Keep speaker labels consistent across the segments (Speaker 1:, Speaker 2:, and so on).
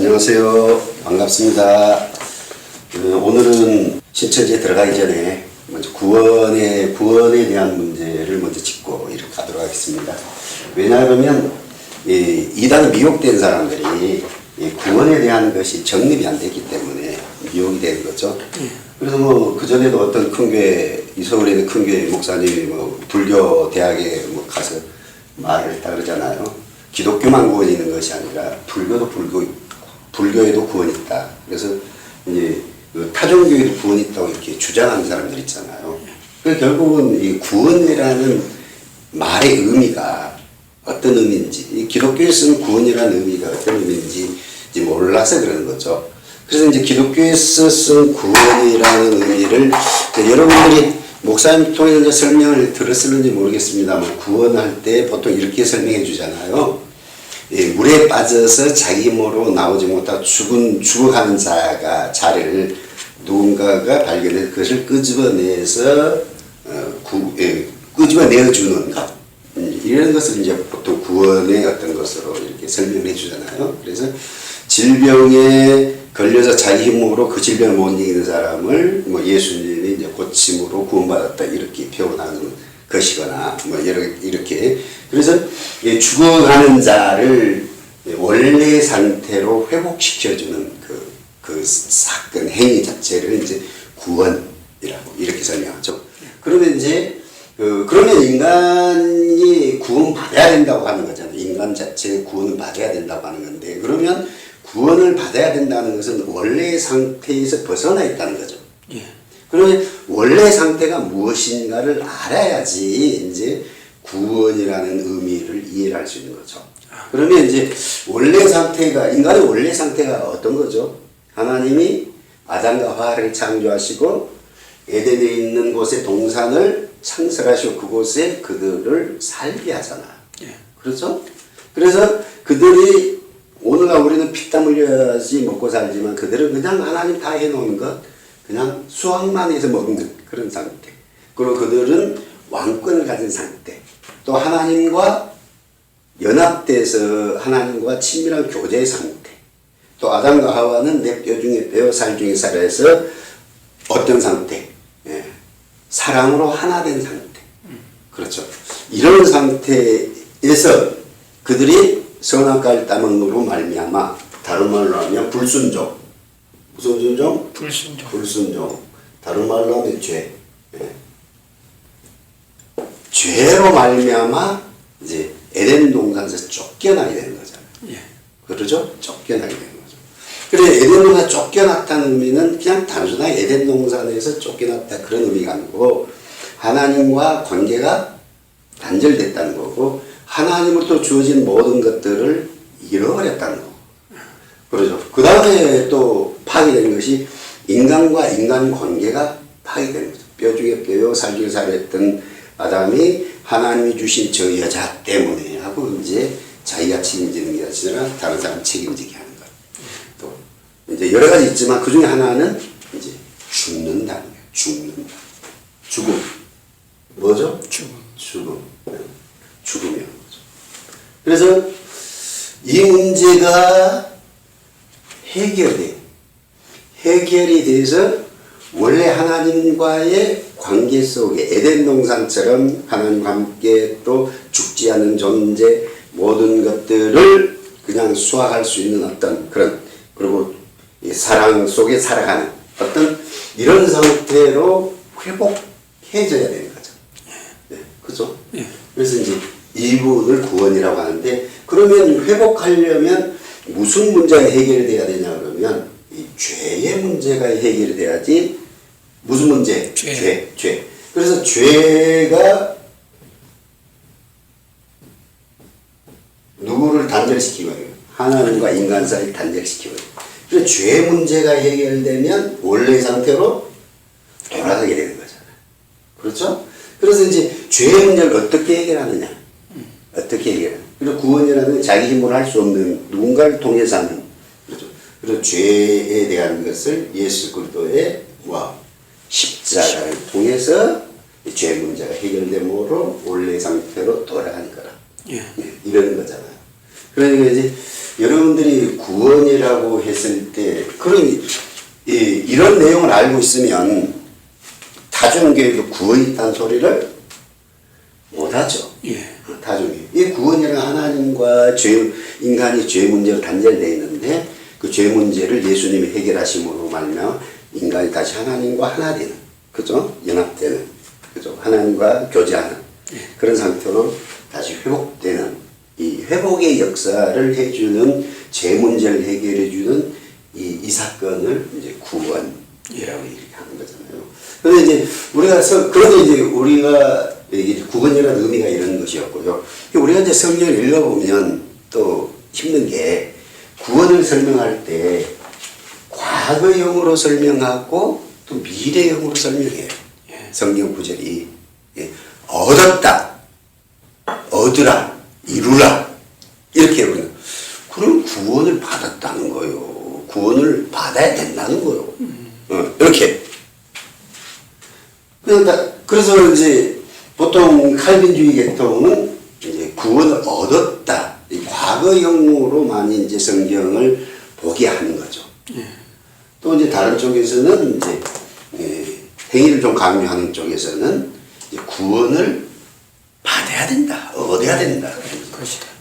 Speaker 1: 안녕하세요. 반갑습니다. 오늘은 신천지에 들어가기 전에 먼저 구원에 대한 문제를 먼저 짚고 이렇게 가도록 하겠습니다. 왜냐하면 이단 미혹된 사람들이 구원에 대한 것이 정립이 안 됐기 때문에 미혹이 되는 거죠. 그래서 그 전에도 어떤 큰 교회, 서울에 있는 큰 교회 목사님이 불교 대학에 가서 말을 했다 그러잖아요. 기독교만 구원이 있는 것이 아니라 불교에도 구원이 있다. 그래서 이제 타종교에도 구원이 있다고 이렇게 주장하는 사람들 있잖아요. 결국은 이 구원이라는 말의 의미가 어떤 의미인지, 기독교에 쓰는 구원이라는 의미가 어떤 의미인지 몰라서 그러는 거죠. 그래서 이제 기독교에서 쓴 구원이라는 의미를 여러분들이 목사님 통해서 이제 설명을 들었을는지 모르겠습니다만, 구원할 때 보통 이렇게 설명해 주잖아요. 물에 빠져서 자기 힘으로 나오지 못하고 죽어가는 자를 누군가가 발견해서 그것을 끄집어내서 끄집어내어주는 것, 이런 것을 이제 보통 구원의 어떤 것으로 이렇게 설명을 해주잖아요. 그래서 질병에 걸려서 자기 힘으로 그 질병을 못 이기는 사람을 예수님이 이제 고침으로 구원받았다 이렇게 표현하는 것이거나 이렇게. 그래서 죽어가는 자를 원래 상태로 회복시켜주는 그 사건 행위 자체를 이제 구원이라고 이렇게 설명하죠. 그러면 이제 그러면 인간이 구원받아야 된다고 하는 거잖아요. 인간 자체의 구원을 받아야 된다고 하는 건데, 그러면 구원을 받아야 된다는 것은 원래의 상태에서 벗어나 있다는 거죠. 그러면 원래 상태가 무엇인가를 알아야지 이제 구원이라는 의미를 이해할 수 있는 거죠. 그러면 이제 원래 상태가, 인간의 원래 상태가 어떤 거죠? 하나님이 아담과 하와를 창조하시고 에덴에 있는 곳에 동산을 창설하시고 그곳에 그들을 살게 하잖아요. 그렇죠? 그래서 그들이 오늘날 우리는 피땀 흘려야지 먹고 살지만 그들은 그냥 하나님 다 해놓은 것 그냥 수확만 해서 먹는 그런 상태. 그리고 그들은 왕권을 가진 상태. 또 하나님과 연합돼서 하나님과 친밀한 교제의 상태. 또 아담과 하와는 내 뼈 중에 뼈, 살 중에 살에서 어떤 상태? 사랑으로 하나 된 상태. 그렇죠. 이런 상태에서 그들이 선악과를 따먹음으로 말미암아, 다른 말로 하면 불순종. 무슨 순종?
Speaker 2: 불순종.
Speaker 1: 불순종. 다른 말로 하면 죄. 죄로 말미암아 이제 에덴 동산에서 쫓겨나게 되는 거잖아요. 그렇죠? 쫓겨나게 되는 거죠. 그래, 에덴 동산 쫓겨났다는 의미는 그냥 단순하게 에덴 동산에서 쫓겨났다 그런 의미가 아니고, 하나님과 관계가 단절됐다는 거고, 하나님으로부터 주어진 모든 것들을 잃어버렸다는 거고. 그렇죠. 그 다음에 또 파괴된 것이 인간과 인간 관계가 파괴되는 거죠. 뼈 중에 뼈요, 살 중에 살했던 아담이 하나님이 주신 저 여자 때문에 하고 이제 자기가 책임지는 게 아니라 다른 사람 책임지게 하는 것. 또 이제 여러 가지 있지만 그 중에 하나는 이제 죽는다는 거예요. 죽는다. 죽음. 뭐죠? 죽음. 죽음이라는 거죠. 그래서 이 문제가 해결이 돼서 원래 하나님과의 관계 속에 에덴 동산처럼 하나님과 함께 또 죽지 않는 존재, 모든 것들을 그냥 수확할 수 있는 어떤 그런, 그리고 이 사랑 속에 살아가는 어떤 이런 상태로 회복해져야 되는 거죠. 그죠? 그래서 이제 이 부분을 구원이라고 하는데, 그러면 회복하려면 무슨 문제가 해결돼야 되냐 그러면 이 죄의 문제가 해결이 돼야지. 무슨 문제? 죄. 그래서 죄가 누구를 단절시키거든요. 하나님과 인간 사이를 단절시키거든요. 그래서 죄 문제가 해결되면 원래의 상태로 돌아가게 되는 거잖아요. 그렇죠? 그래서 이제 죄의 문제를 어떻게 해결하느냐? 어떻게 해결하느냐? 그리고 구원이라는 자기 힘으로 할 수 없는 누군가를 통해서 하는, 그렇죠? 그리고 죄에 대한 것을 예수 그리스도의 십자가를 통해서 죄 문제가 해결됨으로 원래 상태로 돌아가는 거라. 이러는 거잖아요. 그러니까 이제 여러분들이 구원이라고 했을 때 그런 이런 내용을 알고 있으면 다중교회도 구원이 있다는 소리를 못하죠.
Speaker 2: 예.
Speaker 1: 다중교회. 이 구원이란 하나님과 인간이 죄 문제로 단절되어 있는데 그 죄 문제를 예수님이 해결하심으로 말며 인간이 다시 하나님과 하나 되는, 그죠? 연합되는, 그죠? 하나님과 교제하는 그런 상태로 다시 회복되는 이 회복의 역사를 해주는 죄 문제를 해결해주는 이 사건을 이제 구원이라고 얘기하는 거잖아요. 그런데 이제 그런데 이제 우리가 이게 구원이라는 의미가 이런 것이었고요. 우리가 이제 성경을 읽어보면 또 힘든 게 구원을 설명할 때 과거형으로 설명하고 또 미래형으로 설명해요. 성경 구절이 얻었다, 얻으라, 이루라 이렇게 해버려요. 그럼 구원을 받았다는 거예요. 구원을 받아야 된다는 거예요. 이렇게. 그래서 이제 보통 칼빈주의 계통은 이제 구원을 얻었다. 이 과거형으로 많이 이제 성경을 보게 하는 거죠. 또 이제 다른 쪽에서는 이제 행위를 좀 강조하는 쪽에서는 이제 구원을 받아야 된다, 얻어야 된다.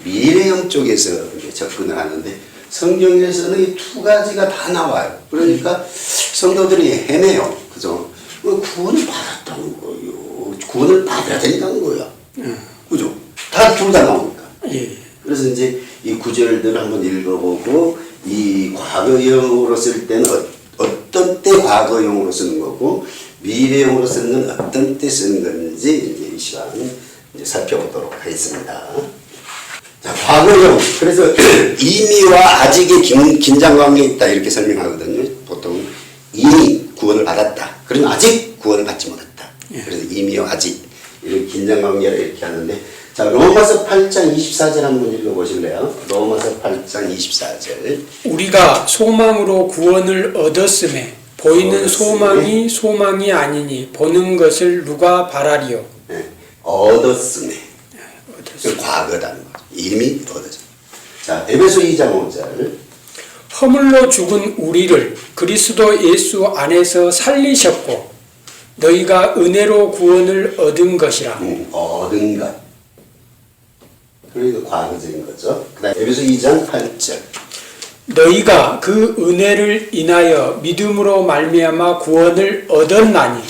Speaker 1: 미래형 쪽에서 이제 접근을 하는데 성경에서는 이 두 가지가 다 나와요. 그러니까 성도들이 헤매요. 그죠? 구원을 받았다는 거예요. 구원을 받아야 된다는 거야. 그죠? 둘 다 나오니까.
Speaker 2: 예.
Speaker 1: 그래서 이제 이 구절들을 한번 읽어보고 이 과거형으로 쓸 때는 어떤 때 과거형으로 쓰는 거고 미래형으로 쓰는 건 어떤 때 쓰는 건지 이제 이 시간 이제 살펴보도록 하겠습니다. 자, 과거형. 그래서 이미와 아직의 긴장 관계에 있다 이렇게 설명하거든요. 보통 이미 구원을 받았다. 그러면 아직 구원을 받지 못했다. 그래서 이미와 아직 이런 긴장 관계를 이렇게 하는데 자, 로마서 8장 24절 한번 읽어보실래요? 로마서 8장 24절.
Speaker 2: 우리가 소망으로 구원을 얻었음에 보이는 소망이 아니니 보는 것을 누가 바라리요?
Speaker 1: 네, 얻었음에. 과거다는 거죠. 이미 얻었죠. 자, 에베소 2장 5절.
Speaker 2: 허물로 죽은 우리를 그리스도 예수 안에서 살리셨고 너희가 은혜로 구원을 얻은 것이라.
Speaker 1: 얻은 것. 그러니까 과거적인 거죠. 그 다음 에베소 2장 8절.
Speaker 2: 너희가 그 은혜를 인하여 믿음으로 말미암아 구원을 얻었나니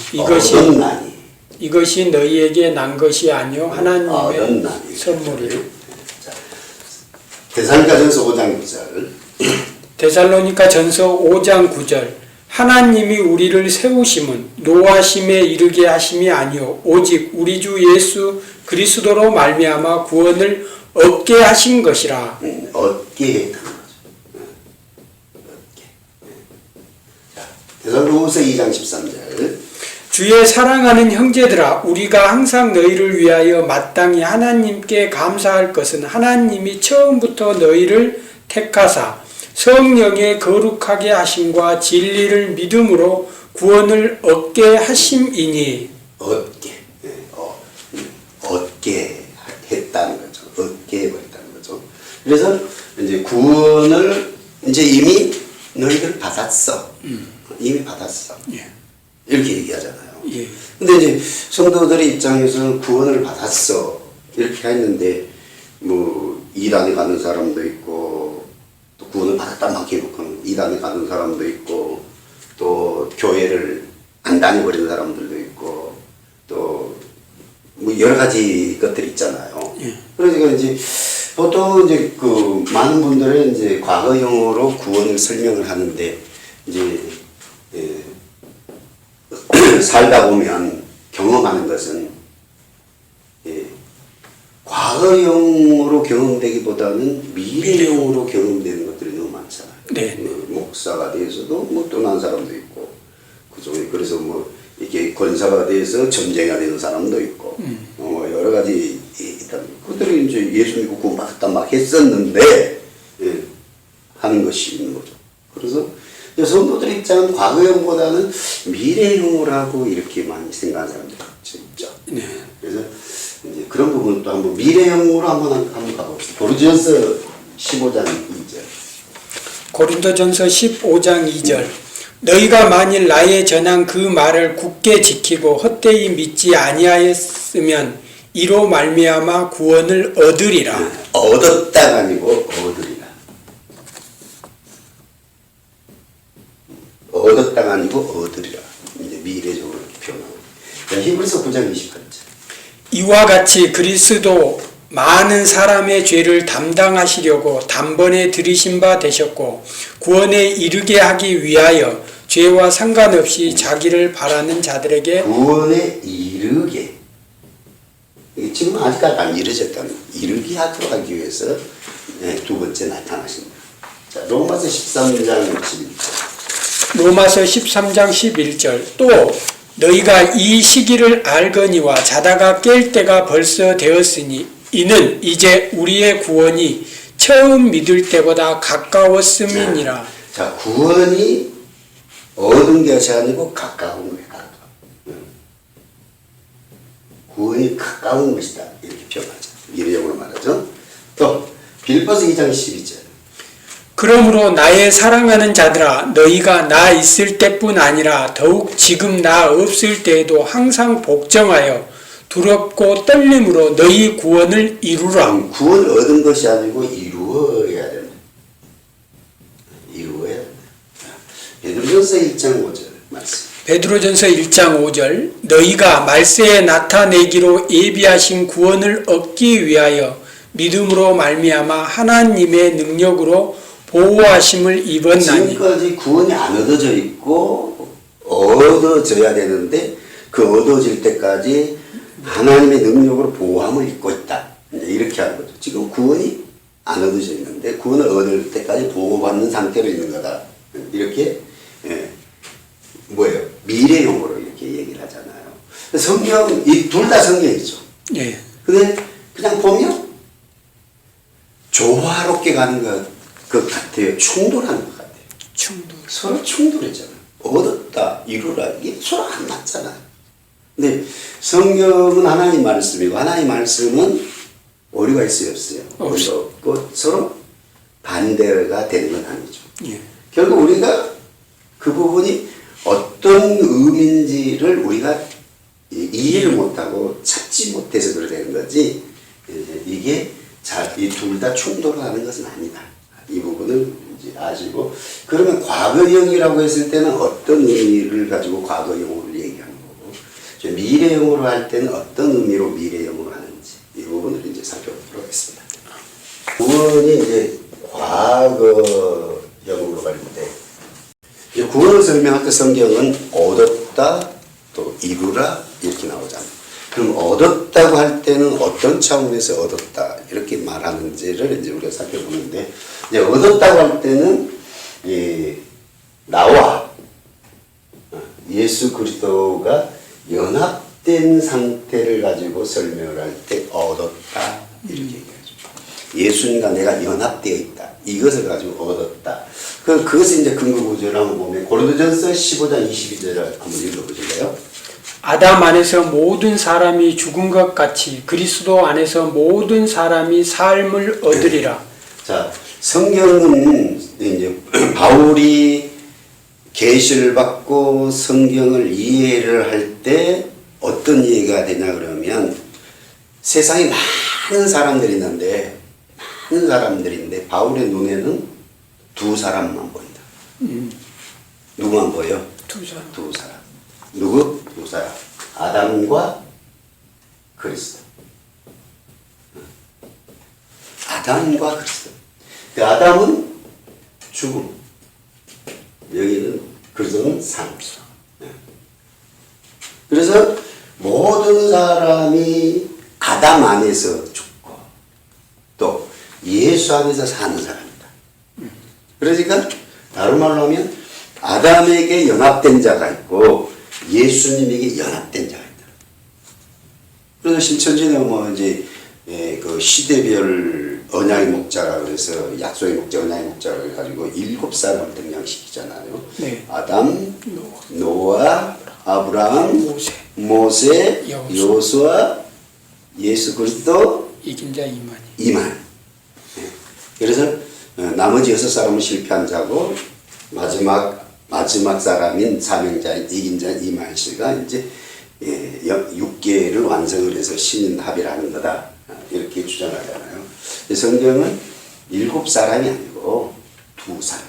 Speaker 2: 이것이 너희에게 난 것이 아니요 하나님의 선물이요.
Speaker 1: 데살로니가전서 5장 9절.
Speaker 2: 데살로니가전서 5장 9절. 하나님이 우리를 세우심은 노하심에 이르게 하심이 아니요 오직 우리 주 예수 그리스도로 말미암아 구원을 얻게 하신 것이라.
Speaker 1: 얻게 했다는 거죠. 얻게. 자, 데살로니가서 2장 13절.
Speaker 2: 주의 사랑하는 형제들아 우리가 항상 너희를 위하여 마땅히 하나님께 감사할 것은 하나님이 처음부터 너희를 택하사 성령의 거룩하게 하심과 진리를 믿음으로 구원을 얻게 하심이니.
Speaker 1: 얻게 했다는 거죠. 얻게 해버렸다는 거죠. 그래서 이제 구원을 이제 이미 너희들 받았어. 이미 받았어. 이렇게 얘기하잖아요. 근데 이제 성도들의 입장에서는 구원을 받았어. 이렇게 했는데 뭐 이단에 가는 사람도 있고 또 구원을 받았다만 해놓고는 이단에 가는 사람도 있고 또 교회를 안 다녀버리는 사람들도 있고 또 뭐 여러 가지 것들이 있잖아요. 그러니까 이제 보통 이제 그 많은 분들은 이제 과거형으로 구원을 설명을 하는데 이제 살다 보면 경험하는 것은 과거형으로 경험되기보다는 미래형으로 경험되는 것들이 너무 많잖아요.
Speaker 2: 네.
Speaker 1: 목사가 돼서도 뭐 떠난 사람도 있고, 그죠? 그래서 뭐 이렇게 권사가 돼서 점쟁이가 되는 사람도 있고, 여러 가지 있다. 그들이 이제 예수 믿고 구원받았다 막 했었는데 하는 것이 있는 거죠. 그래서 성도들 입장은 과거형보다는 미래형이라고 이렇게 많이 생각하는 사람들이 있죠. 그래서 이제 그런 부분을 또 한번 미래형으로 한번 가봅시다. 고린도전서 15장 2절.
Speaker 2: 고린도전서 15장 2절 너희가 만일 나의 전한 그 말을 굳게 지키고 헛되이 믿지 아니하였으면 이로 말미암아 구원을 얻으리라.
Speaker 1: 얻었다가 아니고 얻으리라. 얻었다가 아니고 얻으리라. 이제 미래적으로 표현하고. 히브리서 9장 28절.
Speaker 2: 이와 같이 그리스도 많은 사람의 죄를 담당하시려고 단번에 들이신 바 되셨고 구원에 이르게 하기 위하여 죄와 상관없이 자기를 바라는 자들에게
Speaker 1: 구원에 이르게. 이게 지금 아직까지 안 이르졌다는 이르게 하도록 하기 위해서 두 번째 나타나십니다. 자, 로마서 13장 11절.
Speaker 2: 로마서 13장 11절 또 너희가 이 시기를 알거니와 자다가 깰 때가 벌써 되었으니 이는 이제 우리의 구원이 처음 믿을 때보다 가까웠음이니라.
Speaker 1: 자, 구원이 얻은 것이 아니고 가까운 거예요. 구원이 가까운 것이다. 이렇게 표현하죠. 미래적으로 말하죠. 또 빌립보서 2장 12절.
Speaker 2: 그러므로 나의 사랑하는 자들아 너희가 나 있을 때뿐 아니라 더욱 지금 나 없을 때에도 항상 복정하여 두렵고 떨림으로 너희 구원을 이루라.
Speaker 1: 구원을 얻은 것이 아니고 이루어야 된다. 이루어야 된다. 베드로전서 1장 5절 말씀.
Speaker 2: 베드로전서 1장 5절 너희가 말세에 나타내기로 예비하신 구원을 얻기 위하여 믿음으로 말미암아 하나님의 능력으로 보호하심을 입었나니.
Speaker 1: 지금까지 구원이 안 얻어져 있고 얻어져야 되는데 그 얻어질 때까지 하나님의 능력으로 보호함을 입고 있다. 이렇게 하는 거죠. 지금 구원이 안 얻어져 있는데 구원을 얻을 때까지 보호받는 상태로 있는 거다. 이렇게 뭐예요? 미래용어로 이렇게 얘기를 하잖아요. 성경 이 둘 다 성경이죠.
Speaker 2: 예.
Speaker 1: 근데 그냥 보면 조화롭게 가는 것 같아요. 충돌하는 것 같아요.
Speaker 2: 충돌.
Speaker 1: 서로 충돌했잖아요. 얻었다, 이루라. 이게 서로 안 맞잖아요. 근데 성경은 하나님 말씀이고 하나님 말씀은 오류가 있어요, 없어요? 오류가 없고 서로 반대가 되는 건 아니죠.
Speaker 2: 예.
Speaker 1: 결국 우리가 그 부분이 어떤 의미인지를 우리가 이해를 못하고 찾지 못해서 그래 되는 거지 이게 이 둘 다 충돌하는 것은 아니다. 이 부분을 이제 아시고 그러면 과거형이라고 했을 때는 어떤 의미를 가지고 과거형으로 얘기하는 거고 미래형으로 할 때는 어떤 의미로 미래형으로 하는지 이 부분을 이제 살펴보도록 하겠습니다. 구원이 이제 과거형으로 갈 때 구원을 설명할 때 성경은 얻었다 또 이루라 이렇게 나오잖아요. 그럼 얻었다고 할 때는 어떤 차원에서 얻었다 이렇게 말하는지를 이제 우리가 살펴보는데 이제 얻었다고 할 때는 나와 예수 그리스도가 연합된 상태를 가지고 설명을 할 때 얻었다 이렇게 얘기하죠. 예수님과 내가 연합되어 있다. 이것을 가지고 얻었다. 그것을 이제 근거 구절을 한번 보면 고린도전서 15장 22절을 한번 읽어보실래요?
Speaker 2: 아담 안에서 모든 사람이 죽은 것 같이 그리스도 안에서 모든 사람이 삶을 얻으리라.
Speaker 1: 자, 성경은 이제 바울이 계시를 받고 성경을 이해를 할 때 어떤 이해가 되냐 그러면 세상에 많은 사람들이 있는데 바울의 눈에는 두 사람만 보인다. 누구만 보여?
Speaker 2: 두 사람.
Speaker 1: 두 사람. 누구? 두 사람. 아담과 그리스도. 아담과 그리스도. 그 아담은 죽음. 여기는 그리스도는 삶. 그래서 모든 사람이 아담 안에서 죽고 또 예수 안에서 사는 사람이다. 그러니까 다른 말로 하면 아담에게 연합된 자가 있고 예수님에게 연합된 자가 있다. 그래서 신천지는 뭐 이제 그 시대별 언약의 목자라 그래서 약속의 목자, 언약의 목자라 해가지고 7사람을 등장시키잖아요.
Speaker 2: 네.
Speaker 1: 아담, 노아, 아브라함, 모세, 여호수아, 예수 그리스도,
Speaker 2: 이긴 자 이만희.
Speaker 1: 이만. 그래서 나머지 6사람은 실패한 자고 마지막 사람인 사명자 이긴 자 이만씨가 이제 6개를 완성을 해서 신인 합의를 하는 거다 이렇게 주장하잖아요. 성경은 7사람이 아니고 2사람.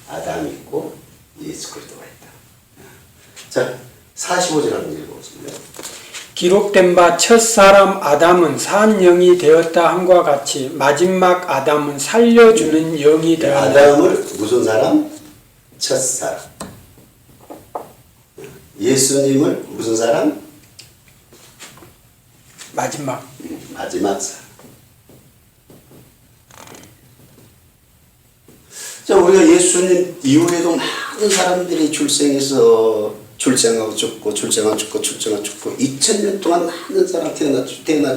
Speaker 1: 아담이 있고 예수 그리스도가 있다. 자, 45절 한번 읽어보실래요?
Speaker 2: 기록된 바 첫사람 아담은 산 영이 되었다 함과 같이 마지막 아담은 살려주는 영이 되었다.
Speaker 1: 아담을 무슨 사람? 첫사람. 예수님을 무슨 사람?
Speaker 2: 마지막
Speaker 1: 사람. 자, 우리가 예수님 이후에도 많은 사람들이 출생하고 죽고 2000년 동안 많은 사람 태어나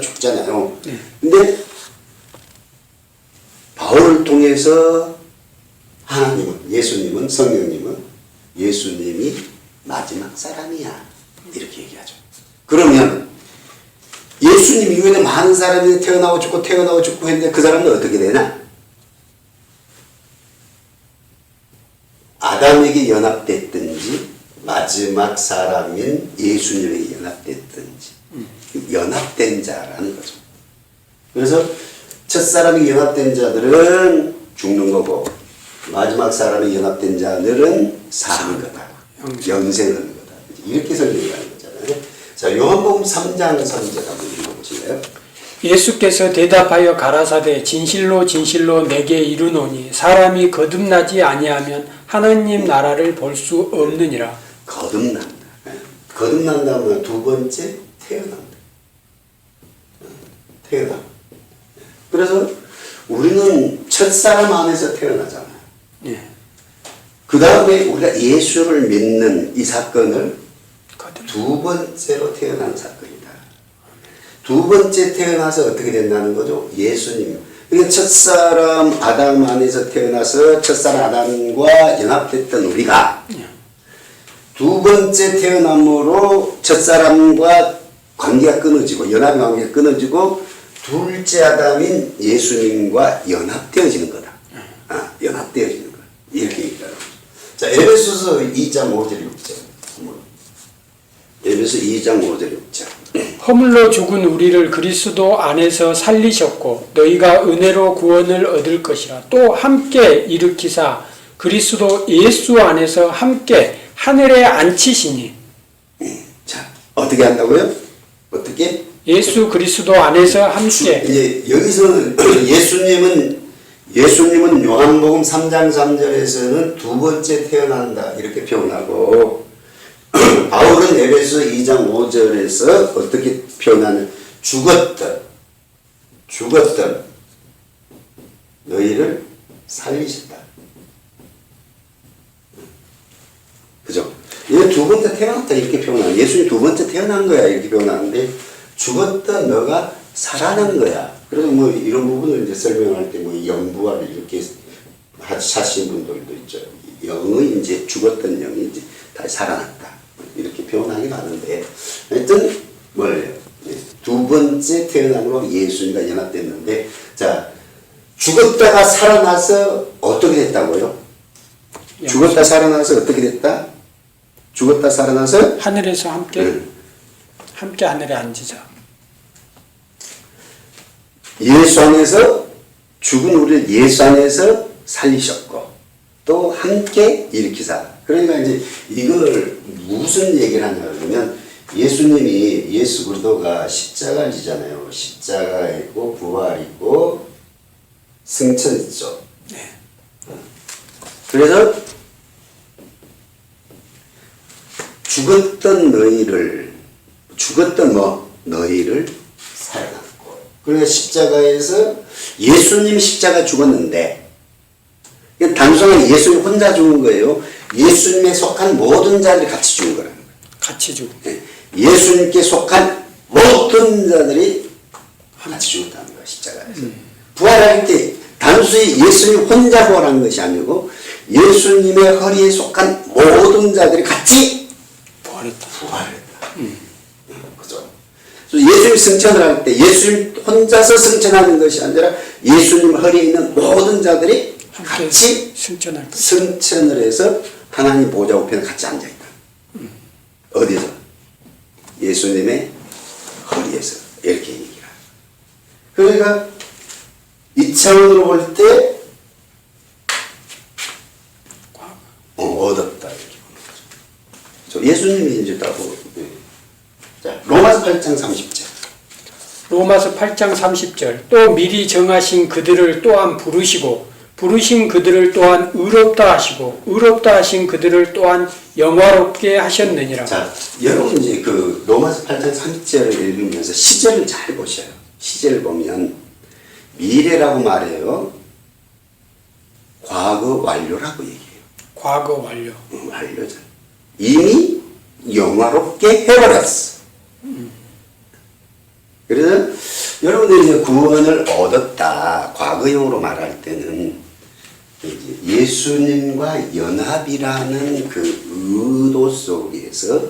Speaker 1: 죽잖아요. 근데 바울을 통해서 예수님은 성령님은 예수님이 마지막 사람이야 이렇게 얘기하죠. 그러면 예수님 이후에도 많은 사람이 태어나고 죽고 했는데 그 사람은 어떻게 되나? 아담에게 연합됐든지 마지막 사람인 예수님에게 연합됐든지 연합된 자라는 거죠. 그래서 첫사람이 연합된 자들은 죽는 거고 마지막 사람이 연합된 자들은 사는 거다. 영생하는 거다. 이렇게 설명하는 거잖아요. 자, 요한복음 3장 3절 한번 읽어보실래요?
Speaker 2: 예수께서 대답하여 가라사대 진실로 진실로 내게 이르노니 사람이 거듭나지 아니하면 하나님 나라를 볼 수 없느니라.
Speaker 1: 거듭난다. 거듭난다면 두 번째 태어난다. 태어나. 그래서 우리는 첫사람 안에서 태어나잖아요.
Speaker 2: 예.
Speaker 1: 그 다음에 우리가 예수를 믿는 이 사건을
Speaker 2: 거듭.
Speaker 1: 두 번째로 태어난 사건이다. 두 번째 태어나서 어떻게 된다는 거죠? 예수님. 그러니까 첫사람 아담 안에서 태어나서 첫사람 아담과 연합됐던 우리가 두 번째 태어남으로 첫사람과 관계가 끊어지고 연합의 관계가 끊어지고 둘째 아담인 예수님과 연합되어지는 거다. 연합되어지는 거다. 이렇게 얘기하는 거죠. 자, 에베소서 2장 5절 6절. 에베소 2장 5절 6절.
Speaker 2: 허물로 죽은 우리를 그리스도 안에서 살리셨고 너희가 은혜로 구원을 얻을 것이라. 또 함께 일으키사 그리스도 예수 안에서 함께 하늘에 앉히시니.
Speaker 1: 자, 어떻게 한다고요? 어떻게?
Speaker 2: 예수 그리스도 안에서 함께.
Speaker 1: 이제 여기서는 예수님은 요한복음 3장 3절에서는 두 번째 태어난다 이렇게 표현하고 바울은 에베소 2장 5절에서 어떻게 표현하는 죽었던 너희를 살리셨다. 그죠? 얘 두 번째 태어났다 이렇게 표현하는 예수님 두 번째 태어난 거야 이렇게 표현하는데 죽었던 너가 살아난 거야. 그래서 뭐 이런 부분을 이제 설명할 때 뭐 영부화를 이렇게 하신 분들도 있죠. 영의 이제 죽었던 영이 이제 다시 살아났다. 이렇게 표현하기도 하는데 하여튼 뭐예요? 두 번째 태어남으로 예수님과 연합됐는데 자 죽었다가 살아나서 어떻게 됐다고요? 죽었다 살아나서 어떻게 됐다? 죽었다 살아나서
Speaker 2: 하늘에서 함께 함께 하늘에 앉으자.
Speaker 1: 예수 안에서 죽은 우리를 예수 안에서 살리셨고 또 함께 일으키사. 그러니까 이제 이걸 무슨 얘기를 하냐 그러면 예수님이 예수 그리스도가 십자가를 지잖아요. 십자가 있고 부활 있고 승천 있죠.
Speaker 2: 네.
Speaker 1: 그래서 죽었던 너희를 살아났고 그러니까 십자가에서 예수님 십자가 죽었는데 단순하게 예수님 혼자 죽은 거예요. 예수님에 속한 모든 자들이 같이 죽은 거라는 거예요.
Speaker 2: 같이 죽.
Speaker 1: 예수님께 속한 모든 자들이 같이 죽었다는 거예요. 십자가에서. 부활할 때 단순히 예수님 혼자 부활한 것이 아니고 예수님의 허리에 속한 모든 자들이 같이 부활했다. 그죠? 예수님 승천을 할 때 예수님 혼자서 승천하는 것이 아니라 예수님 허리에 있는 모든 자들이
Speaker 2: 함께
Speaker 1: 같이
Speaker 2: 승천할 것.
Speaker 1: 승천을 해서 하나님 보좌 우편에 같이 앉아있다. 어디서? 예수님의 허리에서 이렇게 얘기를 합니다. 그러니까 이 차원으로 볼 때 얻었다 이렇게 보는 거죠. 예수님이 이제 따고 자, 로마서 8장 30절.
Speaker 2: 로마서 8장 30절. 또 미리 정하신 그들을 또한 부르시고 부르신 그들을 또한 의롭다 하시고 의롭다 하신 그들을 또한 영화롭게 하셨느니라.
Speaker 1: 자, 여러분 이제 그 로마서 8장 30절을 읽으면서 시절을 잘 보셔요. 시절을 보면 미래라고 말해요. 과거 완료라고 얘기해요.
Speaker 2: 과거 완료.
Speaker 1: 완료죠. 이미 영화롭게 해버렸어. 그래서 여러분들이 이제 구원을 얻었다. 과거형으로 말할 때는 예수님과 연합이라는 그 의도 속에서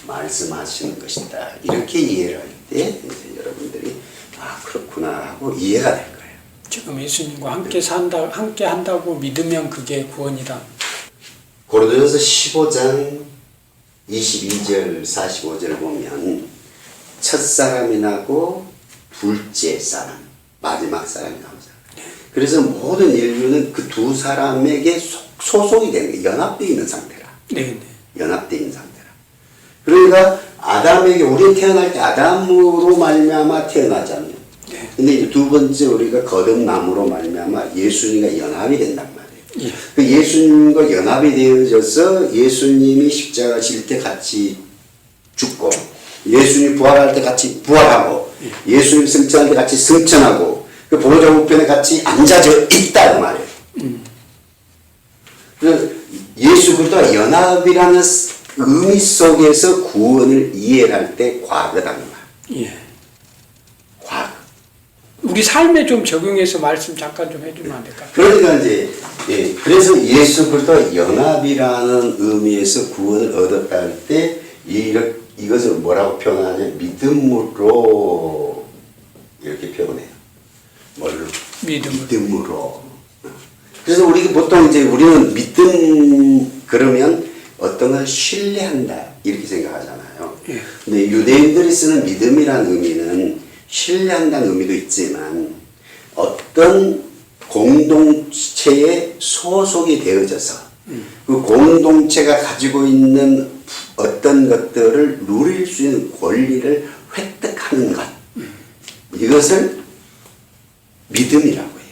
Speaker 1: 말씀하시는 것이다. 이렇게 이해를 할 때 이제 여러분들이 아 그렇구나 하고 이해가 될 거예요.
Speaker 2: 지금 예수님과 함께 산다, 함께 한다고 믿으면 그게 구원이다.
Speaker 1: 고린도전서 15장 22절 45절 보면 첫 사람이 나고 둘째 사람 마지막 사람이 나오잖아요. 그래서 모든 인류는 그 두 사람에게 소속이 되는 거예요. 연합되어 있는 상태라.
Speaker 2: 네.
Speaker 1: 연합되어 있는 상태라. 그러니까 아담에게 우리는 태어날 때 아담으로 말미암아 태어나잖아요.
Speaker 2: 네.
Speaker 1: 근데 이제 두 번째 우리가 거듭남으로 말미암아 예수님과 연합이 된단 말이에요.
Speaker 2: 예.
Speaker 1: 그 예수님과 연합이 되어져서 예수님이 십자가 질 때 같이 죽고 예수님 부활할 때 같이 부활하고 예수님 승천할 때 같이 승천하고 그 보좌 우편에 같이 앉아져 있다 그 말이에요. 그래서 예수 그리스도와 연합이라는 의미 속에서 구원을 이해할 때 과거다 그 말.
Speaker 2: 예.
Speaker 1: 과거.
Speaker 2: 우리 삶에 좀 적용해서 말씀 잠깐 좀 해주면 안 될까요?
Speaker 1: 그러니까 이제 그래서 예수 그리스도와 연합이라는 의미에서 구원을 얻었다 할 때 이것을 뭐라고 표현하냐면 믿음으로 이렇게 표현해요. 뭘로? 믿음으로. 그래서 우리가 보통 이제 우리는 믿음 그러면 어떤 걸 신뢰한다 이렇게 생각하잖아요.
Speaker 2: 예.
Speaker 1: 근데 유대인들이 쓰는 믿음이라는 의미는 신뢰한다는 의미도 있지만 어떤 공동체에 소속이 되어져서 그 공동체가 가지고 있는 어떤 것들을 누릴 수 있는 권리를 획득하는 것. 이것을 믿음이라고 해요.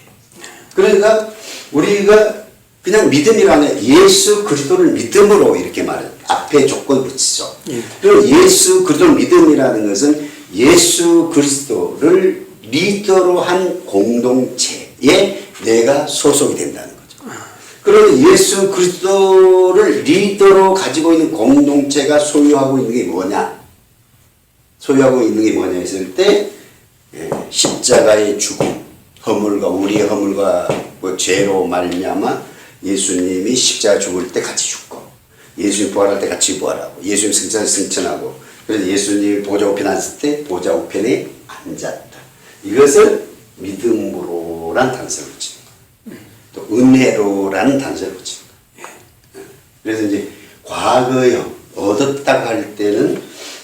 Speaker 1: 그러니까 우리가 그냥 믿음이라는 예수 그리스도를 믿음으로 이렇게 말해요. 앞에 조건 붙이죠.
Speaker 2: 예.
Speaker 1: 그럼 예수 그리스도를 믿음이라는 것은 예수 그리스도를 리더로 한 공동체에 내가 소속이 된다는 거죠. 그러면 예수 그리스도를 리더로 가지고 있는 공동체가 소유하고 있는 게 뭐냐? 소유하고 있는 게 뭐냐 했을 때 십자가의 죽음, 허물과 우리의 허물과 뭐 죄로 말미암아 예수님이 십자가 죽을 때 같이 죽고 예수님 부활할 때 같이 부활하고 예수님 승천하고 그래서 예수님이 보좌 우편에 앉을 때 보좌 우편에 앉았다. 이것을 믿음으로란 단서를 붙이는 거예요. 또 은혜로라는 단서를 붙이는 거예요. 그래서 이제 과거형 얻었다고 할 때는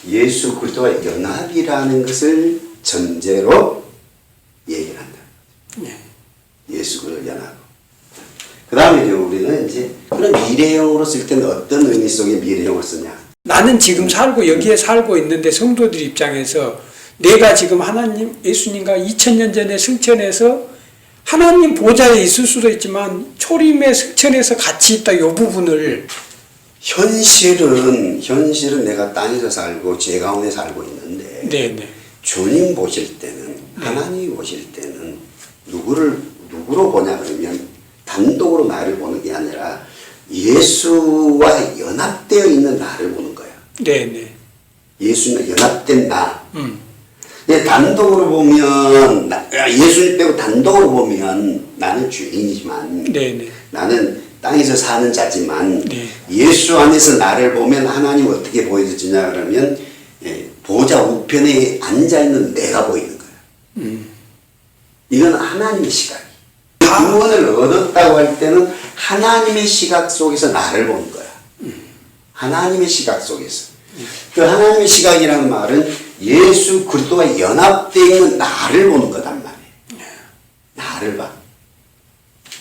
Speaker 1: 예수 그리스도와 연합이라는 것을 전제로 얘기를 한다. 예수 그리스도 연합. 그 다음에 이제 우리는 이제 그런 미래형으로 쓸 때는 어떤 의미 속의 미래형을 쓰냐.
Speaker 2: 나는 지금 살고 여기에 살고 있는데 성도들 입장에서 내가 지금 하나님 예수님과 2000년 전에 승천해서 하나님 보좌에 있을 수도 있지만 초림의 승천에서 같이 있다 이 부분을
Speaker 1: 현실은 내가 땅에서 살고 죄 가운데 살고 있는데
Speaker 2: 네네.
Speaker 1: 주님 보실 때는 하나님 보실 때는 누구로 보냐 그러면 단독으로 나를 보는 게 아니라 예수와 연합되어 있는 나를 보는 거야.
Speaker 2: 네네.
Speaker 1: 예수님과 연합된 나. 단독으로 보면 예수님 빼고 단독으로 보면 나는 죄인이지만
Speaker 2: 네네.
Speaker 1: 나는 땅에서 사는 자지만
Speaker 2: 네.
Speaker 1: 예수 안에서 나를 보면 하나님 어떻게 보여주냐 그러면 보좌 우편에 앉아있는 내가 보이는 거야. 이건 하나님의 시각. 구원을 얻었다고 할 때는 하나님의 시각 속에서 나를 보는 거야. 하나님의 시각 속에서. 그 하나님의 시각이라는 말은 예수 그리스도와 연합되어 있는 나를 보는 거단 말이에요. 나를 봐.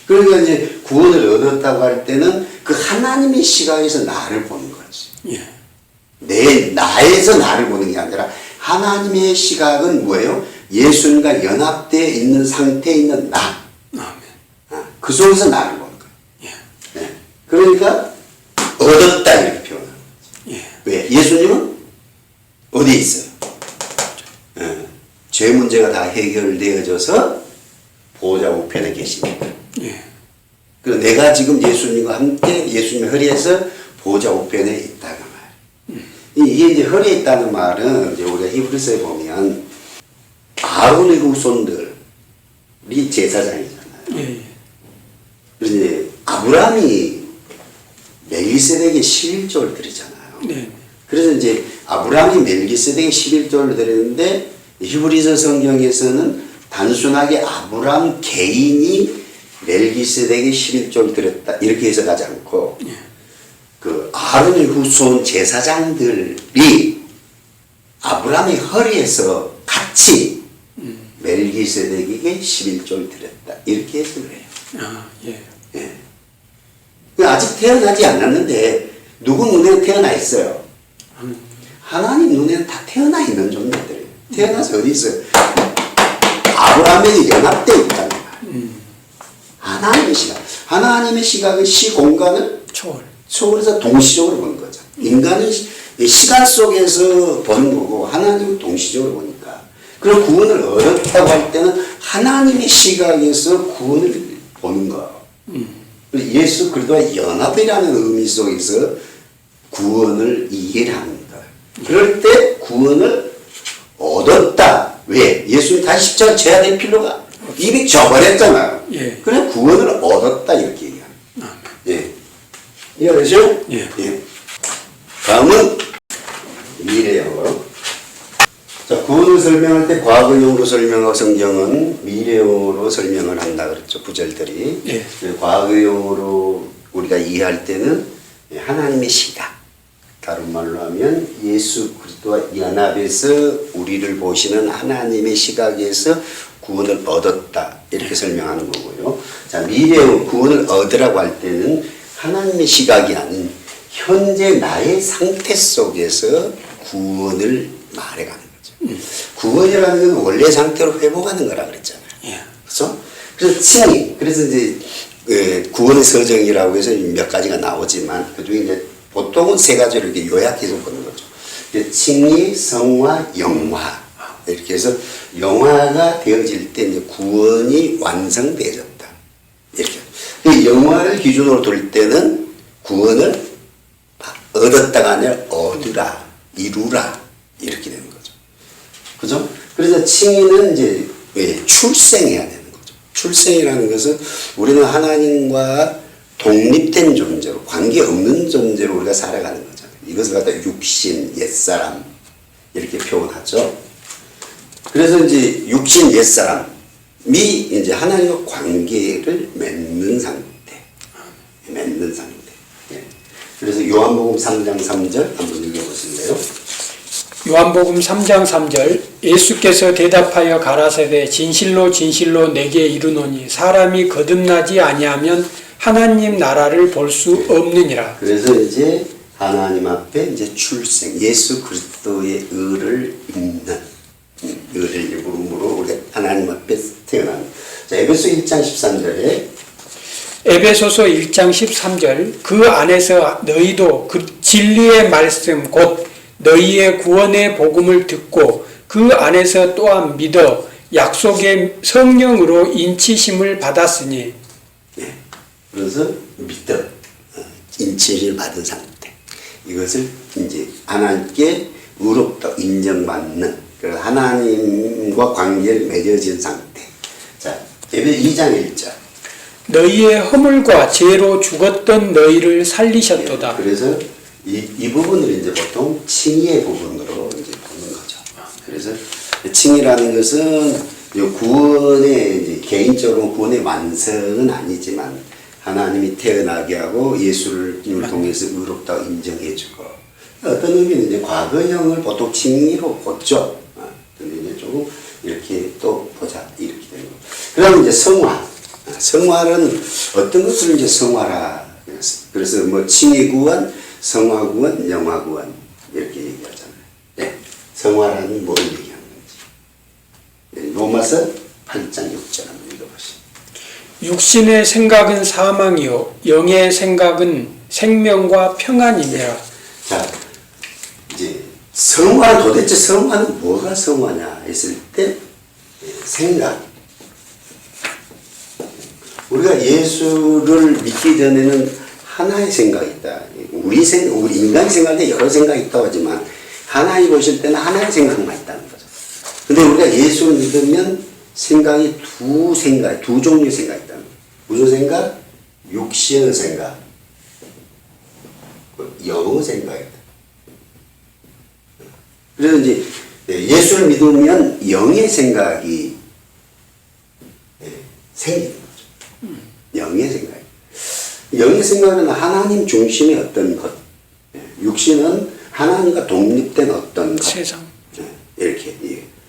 Speaker 1: 그러니까 이제 구원을 얻었다고 할 때는 그 하나님의 시각에서 나를 보는 거지. 나에서 나를 보는 게 아니라 하나님의 시각은 뭐예요? 예수님과 연합되어 있는 상태에 있는 나. 그 속에서 나를 보는 거예요. 네. 그러니까 얻었다 이렇게 표현하는 거죠. 왜? 예수님은 어디에 있어요? 죄 문제가 다 해결되어져서 보좌 우편에 계십니다. 그래서 내가 지금 예수님과 함께 예수님의 허리에서 보좌 우편에 있다는 말. 이게 이제 허리에 있다는 말은 이제 우리가 히브리서에 보면 아론의 후손들이 제사장이잖아요. 그래서 이제 아브라함이 멜기세덱의 11조를 드리잖아요. 그래서 이제 아브라함이 멜기세덱의 11조를 드렸는데 히브리서 성경에서는 단순하게 아브라함 개인이 멜기세덱의 11조를 드렸다 이렇게 해석하지 않고 그 아론의 후손 제사장들이 아브라함의 허리에서 같이 멜기세덱에게 11조를 드렸다 이렇게 해석을 해요. 아직 태어나지 않았는데 누구 눈에는 태어나 있어요? 하나님 눈에는 다 태어나 있는 존재들이에요. 태어나서 어디 있어요? 아브라함에게 연합되어 있다는 거예요. 하나님의 시각. 하나님의 시각은 시공간을 초월해서 동시적으로 보는 거죠. 인간은 시간 속에서 보는 거고 하나님은 동시적으로 보니까. 그럼 구원을 얻었다고 할 때는 하나님의 시각에서 구원을 보는 거. 예수 그리스도와 연합이라는 의미 속에서 구원을 이해를 하는 거예요. 그럴 때 구원을 얻었다. 왜? 예수님 다시 십자가 져야 될 필요가 이미 져버렸잖아요. 그래 구원을 얻었다 이렇게 얘기합니다. 이해되죠? 다음은 미래형으로. 자, 구원을 설명할 때 과거형으로 설명하고 성경은 미래형으로 설명을 한다 그랬죠. 구절들이. 과거형으로 우리가 이해할 때는 하나님의 시각. 다른 말로 하면 예수 그리스도와 연합해서 우리를 보시는 하나님의 시각에서 구원을 얻었다. 이렇게 설명하는 거고요. 자, 미래형 구원을 얻으라고 할 때는 하나님의 시각이 아닌 현재 나의 상태 속에서 구원을 말해가는 거죠. 구원이라는 건 원래 상태로 회복하는 거라 그랬잖아요. 그렇죠? 그래서 칭의, 그래서 이제 구원의 서정이라고 해서 몇 가지가 나오지만 그 중에 이제 보통은 세 가지로 이렇게 요약해서 보는 거죠. 칭의, 성화, 영화 이렇게 해서 영화가 되어질 때 이제 구원이 완성되어졌다. 이렇게. 그 영화를 기준으로 둘 때는 구원을 얻었다가 아니라 얻으라, 이루라 이렇게 되는 거죠. 그죠? 그래서 칭의는 이제 출생해야 되는 거죠. 출생이라는 것은 우리는 하나님과 독립된 존재로 관계없는 존재로 우리가 살아가는 거잖아요. 이것을 갖다 육신, 옛사람 이렇게 표현하죠. 그래서 이제 육신, 옛사람이 이제 하나님과 관계를 맺는 상태. 그래서 요한복음 3장 3절 한번 읽어보실래요?
Speaker 2: 요한복음 3장 3절 예수께서 대답하여 가라사대 진실로 진실로 내게 이르노니 사람이 거듭나지 아니하면 하나님 나라를 볼 수 없느니라.
Speaker 1: 그래서 이제 하나님 앞에 이제 출생, 예수 그리스도의 의를 입는 의를 입음으로 우리가 하나님 앞에 태어난. 자, 에베소 1장 13절에
Speaker 2: 에베소서 1장 13절 그 안에서 너희도 그 진리의 말씀 곧 너희의 구원의 복음을 듣고 그 안에서 또한 믿어 약속의 성령으로 인치심을 받았으니.
Speaker 1: 그래서 믿어 인치를 받은 상태. 이것을 이제 하나님께 의롭다 인정받는 하나님과 관계를 맺어진 상태. 자, 에베소 2장 1절.
Speaker 2: 너희의 허물과 죄로 죽었던 너희를 살리셨도다.
Speaker 1: 그래서 이 부분을 이제 보통 칭의의 부분으로 이제 보는 거죠. 그래서 칭의라는 것은 구원의 이제 개인적으로 구원의 완성은 아니지만 하나님이 태어나게 하고 예수를 통해서 의롭다고 인정해주고 어떤 의미는 이제 과거형을 보통 칭의로 보죠. 근데 이제 조금 이렇게 또 보자 이렇게 되는 거. 그다음 이제 성화. 성화는 어떤 것을 이제 성화라 그래서 뭐 칭의 구원, 성화 구원, 영화 구원 이렇게 얘기하잖아요. 네. 성화라는 뭘 얘기하는 건지. 로마서 8장 6절 한번 읽어보시죠.
Speaker 2: 육신의 생각은 사망이요 영의 생각은 생명과 평안이니라.
Speaker 1: 자, 이제 성화는 도대체 성화는 뭐가 성화냐 했을 때 생각. 우리가 예수를 믿기 전에는 하나의 생각이 있다. 우리 인간이 생각할 때 여러 생각이 있다고 하지만 하나님 보실 때는 하나의 생각만 있다는 거죠. 근데 우리가 예수를 믿으면 생각이 두 종류의 생각이 있다는 거예요. 무슨 생각? 육신의 생각, 영의 생각이다. 그래서 이제 예수를 믿으면 영의 생각이 생기는 거죠. 영의 생각. 영의 생각은 하나님 중심의 어떤 것, 육신은 하나님과 독립된 어떤 것,
Speaker 2: 세상.
Speaker 1: 이렇게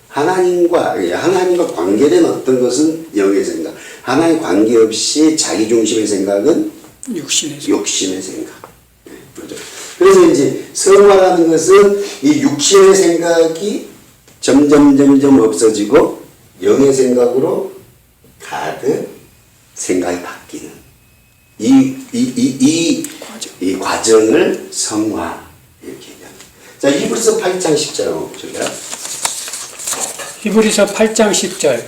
Speaker 1: 하나님과 관계된 어떤 것은 영의 생각, 하나님 관계없이 자기 중심의 생각은 육신의 생각. 그렇죠. 그래서 이제 성화라는 것은 이 육신의 생각이 점점 없어지고 영의 생각으로 가득 생각이 바뀌는 이 과정을 성화 이렇게 얘기합니다. 자, 히브리서 8장 10절 한번 보실까요?
Speaker 2: 히브리서 8장 10절.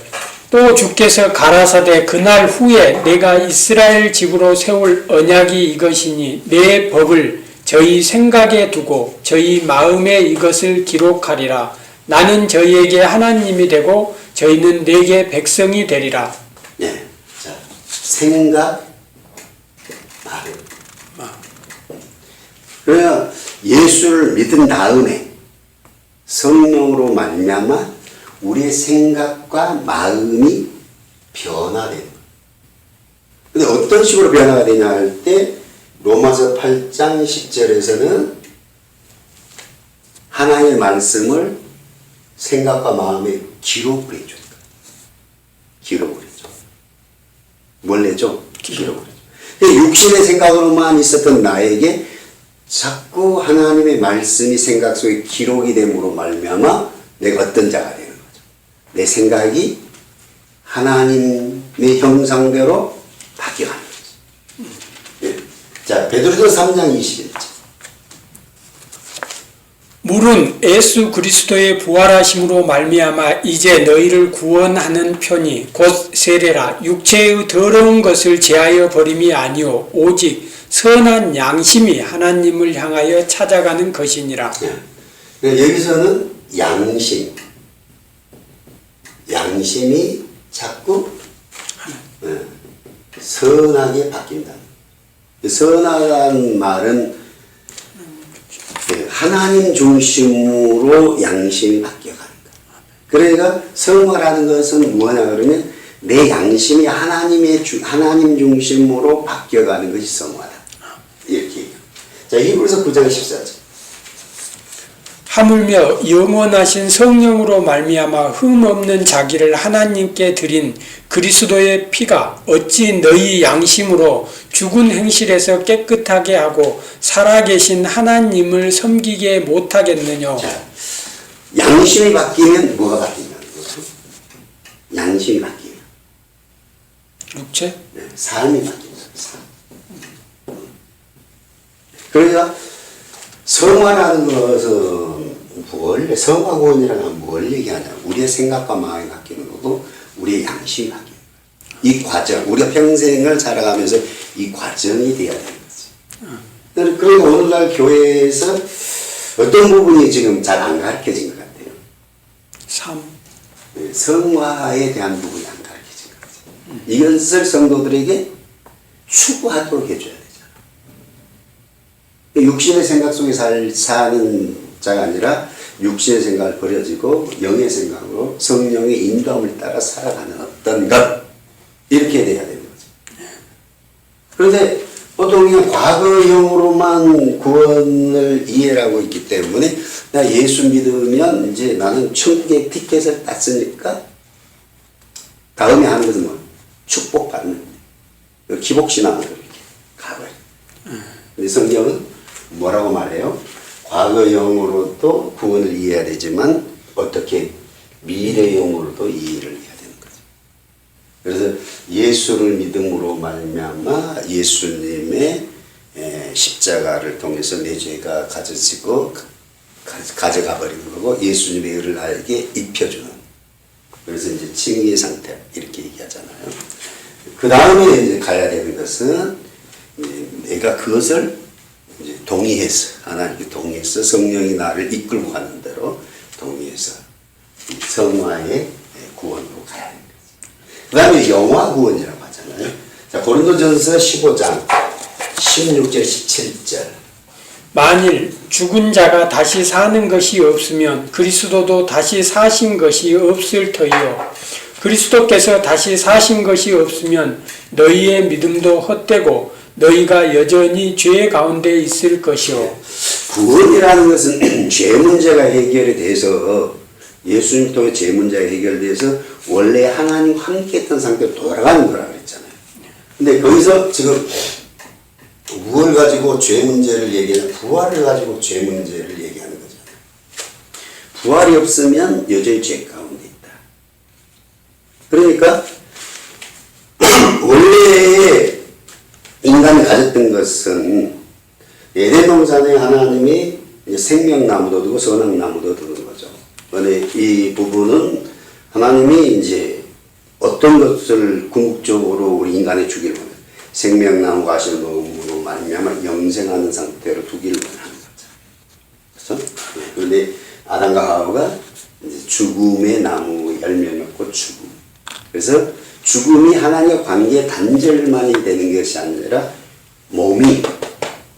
Speaker 2: 또 주께서 가라사대 그날 후에 내가 이스라엘 집으로 세울 언약이 이것이니 내 법을 저희 생각에 두고 저희 마음에 이것을 기록하리라. 나는 저희에게 하나님이 되고 저희는 내게 백성이 되리라.
Speaker 1: 네. 자, 생각, 마음. 그러면 예수를 믿은 다음에 성령으로 말미암아 우리의 생각과 마음이 변화되는 거예요. 근데 어떤 식으로 변화가 되냐 할 때 로마서 8장 10절에서는 하나님의 말씀을 생각과 마음에 기록을 해줘요. 기록을 해줘. 뭘 해줘? 기록을 해줘. 육신의 생각으로만 있었던 나에게 자꾸 하나님의 말씀이 생각 속에 기록이 됨으로 말미암아 내가 어떤 자가 되는 거죠. 내 생각이 하나님의 형상대로 바뀌어가는 거죠. 예. 자, 베드로서 3장 21절.
Speaker 2: 물은 예수 그리스도의 부활하심으로 말미암아 이제 너희를 구원하는 편이 곧 세례라. 육체의 더러운 것을 제하여 버림이 아니오 오직 선한 양심이 하나님을 향하여 찾아가는 것이니라.
Speaker 1: 여기서는 양심이 자꾸 선하게 바뀐다. 선하다는 말은 하나님 중심으로 양심이 바뀌어가는 거예요. 그러니까 성화라는 것은 뭐냐 그러면 내 양심이 하나님 중심으로 바뀌어가는 것이 성화다. 이렇게 얘기해요. 자, 히브리서 9장 14절.
Speaker 2: 하물며 영원하신 성령으로 말미암아 흠없는 자기를 하나님께 드린 그리스도의 피가 어찌 너희 양심으로 죽은 행실에서 깨끗하게 하고 살아계신 하나님을 섬기게 못하겠느냐.
Speaker 1: 자, 양심이 바뀌면 뭐가 바뀐다는 거죠? 양심이 바뀌면
Speaker 2: 육체?
Speaker 1: 네, 삶이 바뀝니다. 삶. 그러니까 성화라는 것은 원래 성화구원이라는 건 뭘 얘기하냐? 우리의 생각과 마음이 바뀌는 거고 우리의 양심이 바뀌는 거예요. 이 과정, 우리가 평생을 살아가면서 이 과정이 돼야 되는 거지. 그러니까 오늘날 교회에서 어떤 부분이 지금 잘 안 가르쳐진 것 같아요. 성화에 대한 부분이 안 가르쳐진 것 같아요. 이것을 성도들에게 추구하도록 해줘야 되잖아. 육신의 생각 속에 사는 자가 아니라 육신의 생각을 버려지고 영의 생각으로 성령의 인도함을 따라 살아가는 어떤 것 이렇게 돼야 되는 거죠. 그런데 보통 그냥 과거형으로만 구원을 이해를 하고 있기 때문에 나 예수 믿으면 이제 나는 천국의 티켓을 땄으니까 다음에 하는 것은 뭐 축복받는 기복신앙으로 이렇게 가버려요. 근데 성경은 뭐라고 말해요? 과거형으로도 구원을 이해해야 되지만 어떻게 미래형으로도 이해를 해야 되는 거죠. 그래서 예수를 믿음으로 말미암아 예수님의 십자가를 통해서 내 죄가 가져지고 가져가 버리는 거고 예수님의 의를 나에게 입혀주는. 그래서 이제 칭의의 상태 이렇게 얘기하잖아요. 그 다음에 이제 가야 되는 것은 내가 그것을 이제 동의해서 하나님께 동의해서 성령이 나를 이끌고 가는 대로 동의해서 성화의 구원으로 가야 합니다. 그 다음에 영화 구원이라고 하잖아요. 자, 고린도전서 15장 16절 17절.
Speaker 2: 만일 죽은 자가 다시 사는 것이 없으면 그리스도도 다시 사신 것이 없을 터이요. 그리스도께서 다시 사신 것이 없으면 너희의 믿음도 헛되고 너희가 여전히 죄 가운데 있을 것이요.
Speaker 1: 구원이라는 것은 죄 문제가 해결이 돼서 예수님 통해 죄 문제가 해결돼서 원래 하나님 함께 했던 상태로 돌아가는 거라고 그랬잖아요. 근데 거기서 지금 무엇을 가지고 죄 문제를 얘기하냐, 부활을 가지고 죄 문제를 얘기하는 거잖아요. 부활이 없으면 여전히 죄 가운데 있다. 그러니까 원래 인간이 가졌던 것은 에덴 동산에 하나님이 생명나무도 두고 선악나무도 두는 거죠. 근데 이 부분은 하나님이 이제 어떤 것을 궁극적으로 우리 인간에 주기를 원해요. 생명나무 과실을 먹음으로 말미암아 영생하는 상태로 두기를 원하는 거죠. 그렇죠? 그런데 아담과 하와가 이제 죽음의 나무 열매 맺고 죽음. 그래서 죽음이 하나님과 관계의 단절만이 되는 것이 아니라 몸이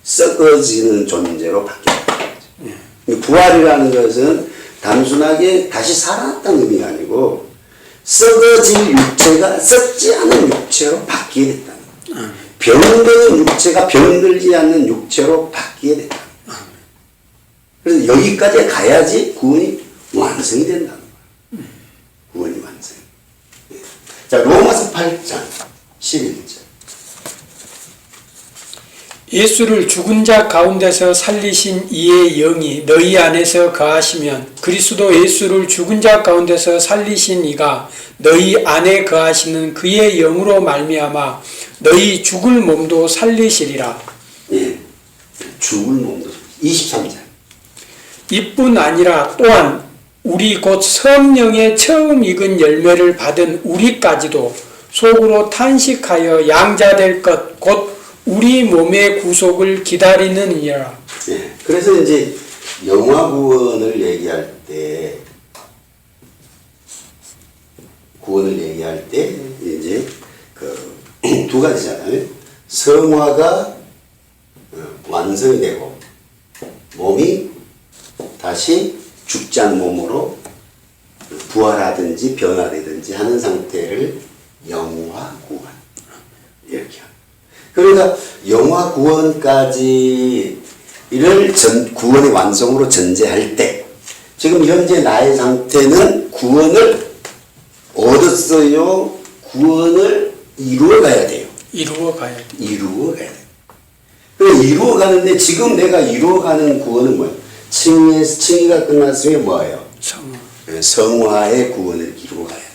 Speaker 1: 썩어지는 존재로 바뀌는 거죠. 부활이라는 것은 단순하게 다시 살아났다는 의미가 아니고 썩어질 육체가 썩지 않은 육체로 바뀌게 됐다는 거예요. 병든 육체가 병들지 않는 육체로 바뀌게 됐다. 그래서 여기까지 가야지 구원이 완성이 된다는 거예요. 구원이 완성. 자, 로마서 8장 11절.
Speaker 2: 예수를 죽은 자 가운데서 살리신 이의 영이 너희 안에서 거하시면 그리스도 예수를 죽은 자 가운데서 살리신 이가 너희 안에 거하시는 그의 영으로 말미암아 너희 죽을 몸도 살리시리라.
Speaker 1: 예, 죽을 몸도 23절.
Speaker 2: 이뿐 아니라 또한 우리 곧 성령의 처음 익은 열매를 받은 우리까지도 속으로 탄식하여 양자될 것 곧 우리 몸의 구속을 기다리느니라.
Speaker 1: 예, 그래서 이제 영화 구원을 얘기할 때 이제 그 두 가지잖아요. 성화가 완성이 되고 몸이 다시 죽지 않은 몸으로 부활하든지 변화되든지 하는 상태를 영화 구원 이렇게 합니다. 그러니까 영화 구원까지를 구원의 완성으로 전제할 때 지금 현재 나의 상태는 구원을 얻었어요. 구원을 이루어가야 돼요.
Speaker 2: 이루어가야 돼.
Speaker 1: 이루어가야 돼요. 그래서 이루어가는데 지금 내가 이루어가는 구원은 뭐예요? 칭의가 끝났으면 뭐예요? 성화의 구원을 이루어가야 돼요.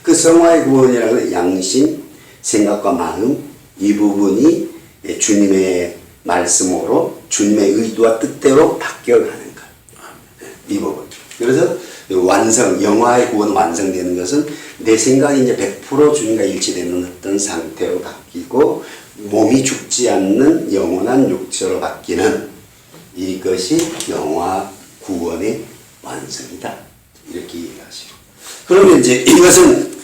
Speaker 1: 그 성화의 구원이라는 건 양심, 생각과 마음 이 부분이 주님의 말씀으로 주님의 의도와 뜻대로 바뀌어가는 것. 이 부분. 그래서 완성, 영화의 구원 완성되는 것은 내 생각이 이제 100% 주님과 일치되는 어떤 상태로 바뀌고 몸이 죽지 않는 영원한 육체로 바뀌는 이것이 영화 구원의 완성이다. 이렇게 얘기하시고. 그러면 이제 이것은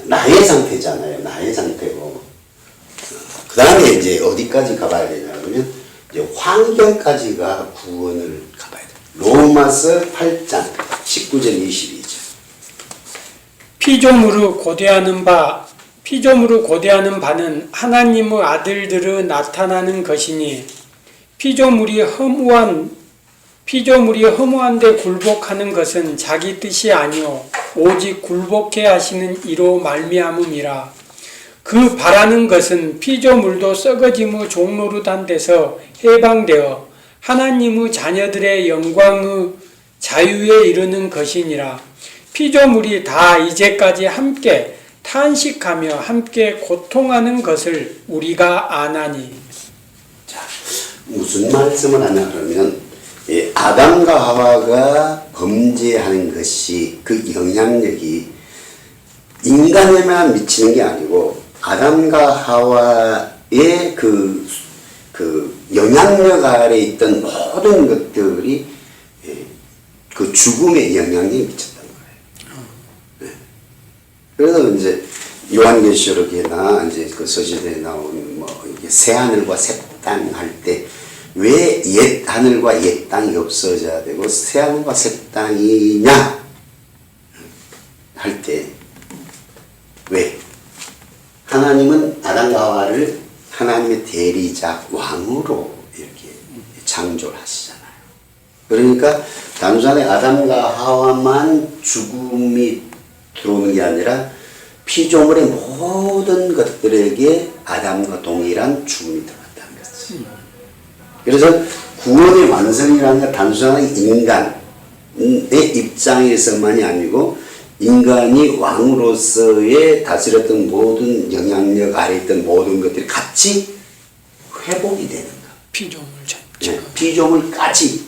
Speaker 1: 나의 상태잖아요. 나의 상태고. 그 다음에 이제 어디까지 가봐야 되냐 그러면 이제 환경까지가 구원을 가봐야 됩니다. 로마서 8장 19절 22절.
Speaker 2: 피조물을 고대하는 바는 하나님의 아들들을 나타나는 것이니 피조물이 허무한데 굴복하는 것은 자기 뜻이 아니요 오직 굴복해 하시는 이로 말미암음이라. 그 바라는 것은 피조물도 썩어짐의 종노릇한 데서 해방되어 하나님의 자녀들의 영광의 자유에 이르는 것이니라. 피조물이 다 이제까지 함께 탄식하며 함께 고통하는 것을 우리가 아나니.
Speaker 1: 자, 무슨 말씀을 하냐 그러면 아담과 하와가 범죄하는 것이 그 영향력이 인간에만 미치는 게 아니고 아담과 하와의 그 영향력 아래 있던 모든 것들이 그 죽음의 영향력이 미쳤다는 거예요. 네. 그래서 이제 요한계시록이나 이제 그 서신에 나오는 뭐 이게 새 하늘과 새 땅 할 때 왜 옛 하늘과 옛 땅이 없어져야 되고 새 하늘과 새 땅이냐 할 때 왜 하나님은 아담과 하와를 하나님의 대리자 왕으로 이렇게 창조를 하시잖아요. 그러니까 단순하게 아담과 하와만 죽음이 들어오는 게 아니라 피조물의 모든 것들에게 아담과 동일한 죽음이 들어왔다는 거지. 그래서 구원의 완성이라는 건 단순하게 인간의 입장에서만이 아니고 인간이 왕으로서의 다스렸던 모든 영향력 아래 있던 모든 것들이 같이 회복이 되는 거.
Speaker 2: 피조물 전체.
Speaker 1: 네, 피조물까지.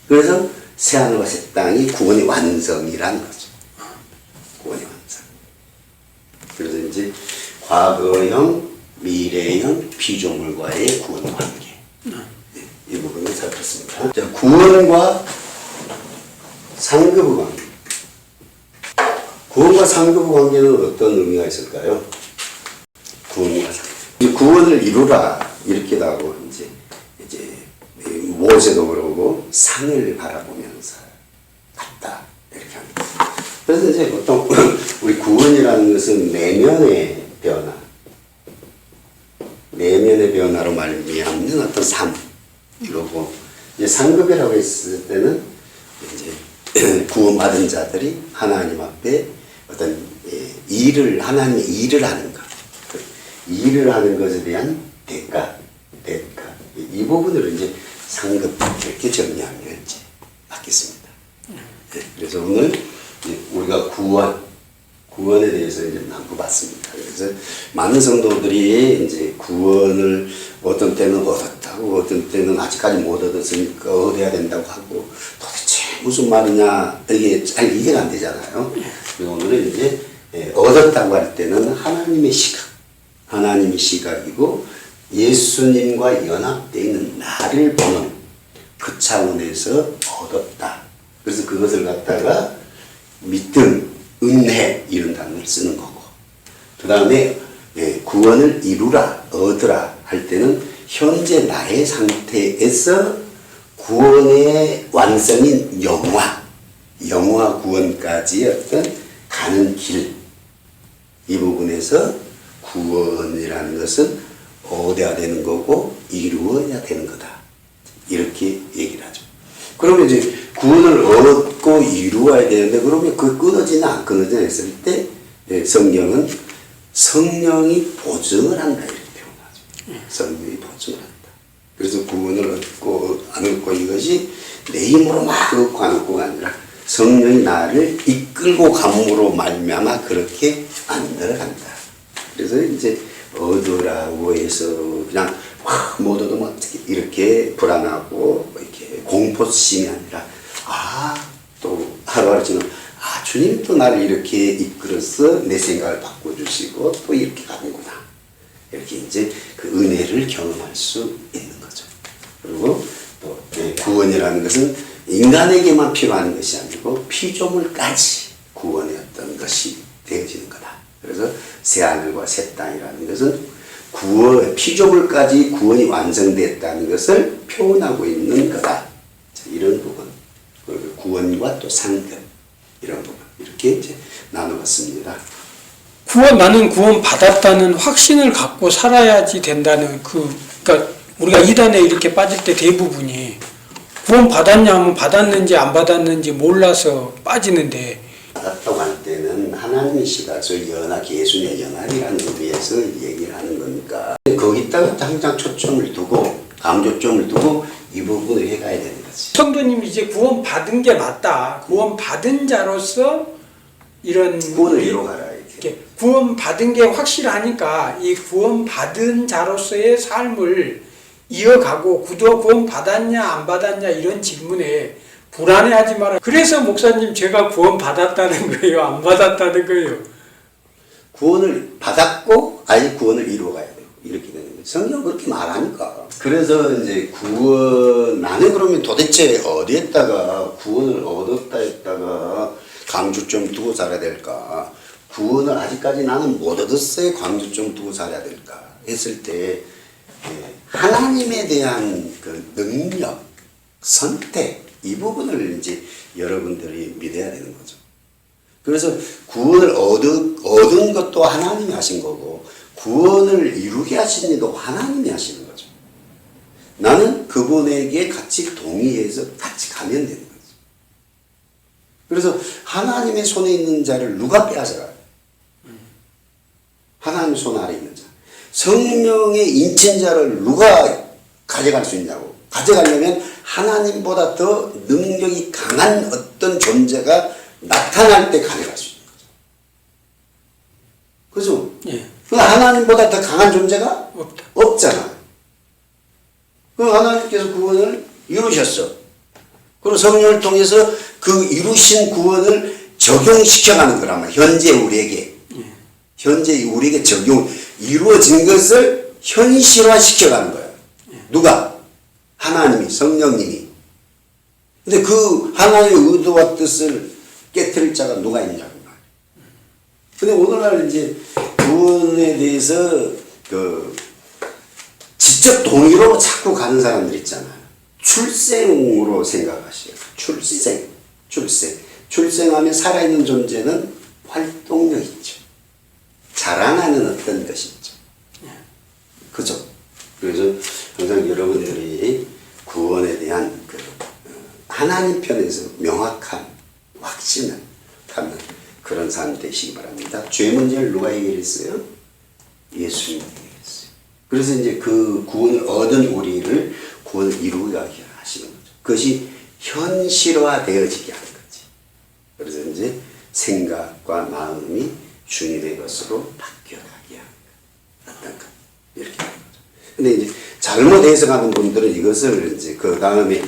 Speaker 1: 그래서 새하늘과 새 땅이 구원의 완성이라는 거죠. 구원의 완성. 그래서 이제 과거형, 미래형 피조물과의 구원 관계. 네, 이 부분을 살폈습니다. 자, 구원과 상급의 관계. 구원과 상급의 관계는 어떤 의미가 있을까요? 구원과 상급. 구원을 이루라 이렇게 나오고 이제 모세도 그러고 상을 바라보면서 갔다 이렇게 합니다. 그래서 이제 보통 우리 구원이라는 것은 내면의 변화로 말미암는 어떤 삶 이러고 이제 상급이라고 했을 때는 이제 구원받은 자들이 하나님 앞에 어떤 하나님의 일을 하는 것, 일을 하는 것에 대한 대가 이 부분을 이제 상급 이렇게 정리하면 이제 맞겠습니다. 네, 그래서 오늘 우리가 구원에 대해서 이제 나눠봤습니다. 그래서 많은 성도들이 이제 구원을 어떤 때는 얻었다고, 어떤 때는 아직까지 못 얻었으니까 얻어야 된다고 하고, 도대체 무슨 말이냐, 이게 잘 이해가 안 되잖아요. 그래서 오늘은 이제 얻었다고 할 때는 하나님의 시각이고, 예수님과 연합되어 있는 나를 보는 그 차원에서 얻었다. 그래서 그것을 갖다가 믿음, 은혜 이런 단어를 쓰는 거고, 그 다음에 구원을 이루라, 얻으라 할 때는 현재 나의 상태에서 구원의 완성인 영화 구원까지의 어떤 가는 길, 이 부분에서 구원이라는 것은 얻어야 되는 거고 이루어야 되는 거다. 이렇게 얘기를 하죠. 그러면 이제 구원을 얻고 이루어야 되는데 그러면 그 끊어지나 안 끊어지나 했을 때 성경은 성령이 보증을 한다 이렇게 표현하죠. 성령이 보증을 한다. 그래서 구원을 얻고 안 얻고 이것이 내 힘으로 막 얻고 안 얻고가 아니라 성령이 나를 이끌고 감으로 말미암아 그렇게 만들어간다. 그래서 이제 얻으라고 해서 그냥 못 얻으면 어떻게 이렇게 불안하고 이렇게 공포심이 아니라 또 하루하루 지나면 주님이 또 나를 이렇게 이끌어서 내 생각을 바꿔주시고 또 이렇게 가는구나. 이렇게 이제 그 은혜를 경험할 수 있는 거죠. 그리고 또 구원이라는 것은 인간에게만 필요한 것이 아니고 피조물까지 구원의 어떤 것이 되어지는 거다. 그래서 새하늘과 새 땅이라는 것은 피조물까지 구원이 완성됐다는 것을 표현하고 있는 거다. 이런 이런 부분, 그리고 구원과 또 상급 이런 부분 이렇게 이제 나눠봤습니다.
Speaker 2: 나는 구원 받았다는 확신을 갖고 살아야지 된다는 그러니까 우리가 이단에 이렇게 빠질 때 대부분이 구원 받았냐 하면 받았는지 안 받았는지 몰라서 빠지는데,
Speaker 1: 받았다고 할 때는 하나님의 시각에서 연합, 예수의 연합이라는 의미에서 얘기를 하는 거니까 거기다가 항상 초점을 두고 강조점을 두고 이 부분을 해가야 되는 거지.
Speaker 2: 성도님이 이제 구원 받은 게 맞다. 구원 받은 자로서 이런
Speaker 1: 구원을 이루어가라 이렇게.
Speaker 2: 구원 받은 게 확실하니까 이 구원 받은 자로서의 삶을 이어가고 구원 받았냐 안 받았냐 이런 질문에 불안해하지 마라. 그래서 목사님 제가 구원 받았다는 거예요, 안 받았다는 거예요?
Speaker 1: 구원을 받았고 아직 구원을 이루어가야 돼요. 이렇게 되는 거예요. 성경 그렇게 말하니까. 그래서 이제 나는 그러면 도대체 어디에다가 구원을 얻었다 했다가 강조점 두고 살아야 될까? 구원을 아직까지 나는 못 얻었어요. 강조점 두고 살아야 될까? 했을 때 하나님에 대한 그 능력, 선택 이 부분을 이제 여러분들이 믿어야 되는 거죠. 그래서 구원을 얻은 것도 하나님이 하신 거고 구원을 이루게 하신 일도 하나님이 하시는 거죠. 나는 그분에게 같이 동의해서 같이 가면 되는 거죠. 그래서 하나님의 손에 있는 자를 누가 빼앗아가요? 하나님 손 아래 있는 자. 성령의 인친자를 누가 가져갈 수 있냐고. 가져가려면 하나님보다 더 능력이 강한 어떤 존재가 나타날 때 가져갈 수 있는 거죠. 그죠?
Speaker 2: 예.
Speaker 1: 하나님보다 더 강한 존재가
Speaker 2: 없다.
Speaker 1: 없잖아. 그럼 하나님께서 구원을 이루셨어. 그리고 성령을 통해서 그 이루신 구원을 적용시켜가는 거란 말이야. 현재 우리에게 이루어진 것을 현실화시켜가는 거야. 누가? 하나님이, 성령님이. 근데 그 하나님의 의도와 뜻을 깨트릴 자가 누가 있냐고 말이야. 근데 오늘날 이제 구원에 대해서 지적 동의로 자꾸 가는 사람들 있잖아요. 출생으로 생각하시요. 출생하면 살아있는 존재는 활동력 있죠. 자라나는 어떤 것이 있죠. 그죠? 그래서 항상 여러분들이 구원에 대한 하나님 편에서 명확한 확신을 갖는 그런 삶 되시기 바랍니다. 죄 문제를 누가 해결했어요? 예수님이 해결했어요. 그래서 이제 그 구원을 얻은 우리를 구원을 이루게 하시는 거죠. 그것이 현실화되어지게 하는 거지. 그래서 이제 생각과 마음이 주님의 것으로 바뀌어가게 하는 것. 어떤가? 이렇게 하는 거죠. 근데 이제 잘못 해석하는 분들은 이것을 이제 그 다음에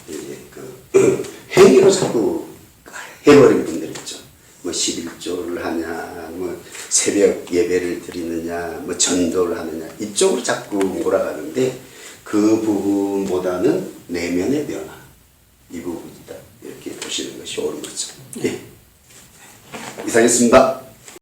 Speaker 1: 이제 행위로 자꾸 해버린 분들 있죠. 뭐 11조를 하냐, 뭐 새벽 예배를 드리느냐, 뭐 전도를 하느냐, 이쪽으로 자꾸 몰아가는데 그 부분보다는 내면의 변화, 이 부분이다. 이렇게 보시는 것이 옳은 거죠. 예. 이상했습니다.